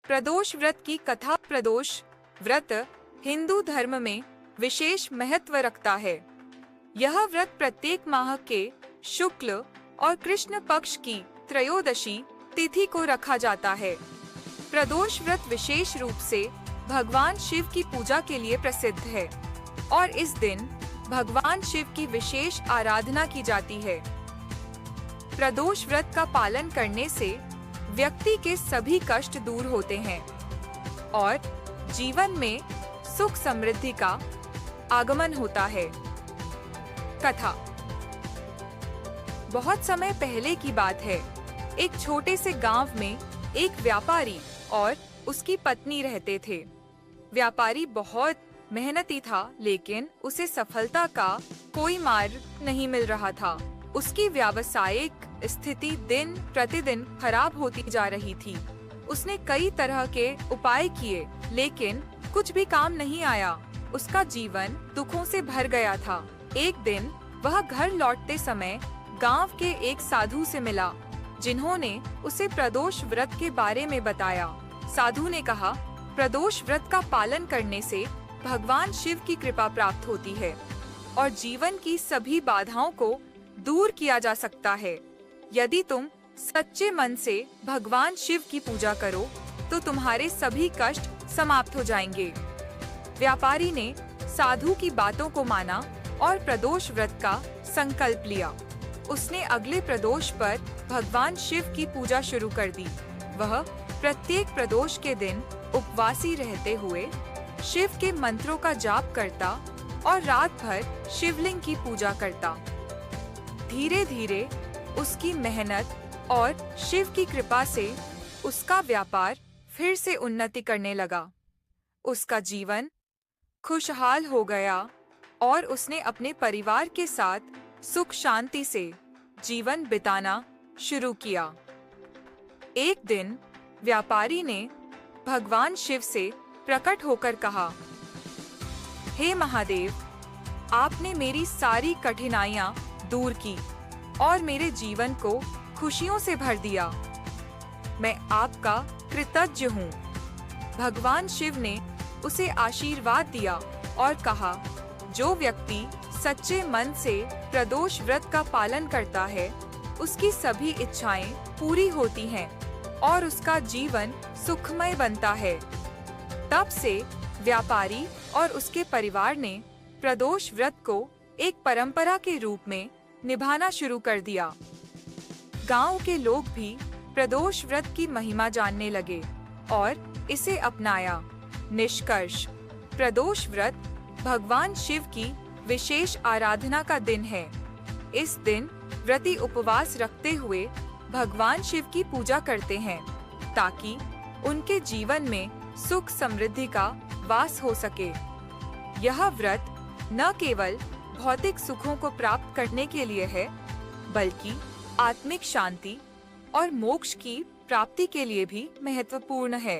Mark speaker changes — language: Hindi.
Speaker 1: प्रदोष व्रत की कथा। प्रदोष व्रत हिंदू धर्म में विशेष महत्व रखता है। यह व्रत प्रत्येक माह के शुक्ल और कृष्ण पक्ष की त्रयोदशी तिथि को रखा जाता है। प्रदोष व्रत विशेष रूप से भगवान शिव की पूजा के लिए प्रसिद्ध है और इस दिन भगवान शिव की विशेष आराधना की जाती है। प्रदोष व्रत का पालन करने से व्यक्ति के सभी कष्ट दूर होते हैं और जीवन में सुख समृद्धि का आगमन होता है। कथा। बहुत समय पहले की बात है। एक छोटे से गांव में एक व्यापारी और उसकी पत्नी रहते थे। व्यापारी बहुत मेहनती था, लेकिन उसे सफलता का कोई मार्ग नहीं मिल रहा था। उसकी व्यावसायिक स्थिति दिन प्रतिदिन खराब होती जा रही थी। उसने कई तरह के उपाय किए, लेकिन कुछ भी काम नहीं आया। उसका जीवन दुखों से भर गया था। एक दिन वह घर लौटते समय गांव के एक साधु से मिला, जिन्होंने उसे प्रदोष व्रत के बारे में बताया। साधु ने कहा, प्रदोष व्रत का पालन करने से भगवान शिव की कृपा प्राप्त होती है और जीवन की सभी बाधाओं को दूर किया जा सकता है। यदि तुम सच्चे मन से भगवान शिव की पूजा करो तो तुम्हारे सभी कष्ट समाप्त हो जाएंगे। व्यापारी ने साधु की बातों को माना और प्रदोष व्रत का संकल्प लिया। उसने अगले प्रदोष पर भगवान शिव की पूजा शुरू कर दी। वह प्रत्येक प्रदोष के दिन उपवासी रहते हुए शिव के मंत्रों का जाप करता और रात भर शिवलिंग की पूजा करता। धीरे धीरे उसकी मेहनत और शिव की कृपा से उसका व्यापार फिर से उन्नति करने लगा। उसका जीवन खुशहाल हो गया और उसने अपने परिवार के साथ सुख शांति से जीवन बिताना शुरू किया। एक दिन व्यापारी ने भगवान शिव से प्रकट होकर कहा, हे महादेव, आपने मेरी सारी कठिनाइयां दूर की और मेरे जीवन को खुशियों से भर दिया। मैं आपका कृतज्ञ हूँ। भगवान शिव ने उसे आशीर्वाद दिया और कहा, जो व्यक्ति सच्चे मन से प्रदोष व्रत का पालन करता है, उसकी सभी इच्छाएं पूरी होती हैं और उसका जीवन सुखमय बनता है। तब से व्यापारी और उसके परिवार ने प्रदोष व्रत को एक परंपरा के रूप में निभाना शुरू कर दिया। गांव के लोग भी प्रदोष व्रत की महिमा जानने लगे और इसे अपनाया। निष्कर्ष, प्रदोष व्रत भगवान शिव की विशेष आराधना का दिन है। इस दिन व्रती उपवास रखते हुए भगवान शिव की पूजा करते हैं ताकि उनके जीवन में सुख समृद्धि का वास हो सके। यह व्रत न केवल भौतिक सुखों को प्राप्त करने के लिए है, बल्कि आत्मिक शांति और मोक्ष की प्राप्ति के लिए भी महत्वपूर्ण है।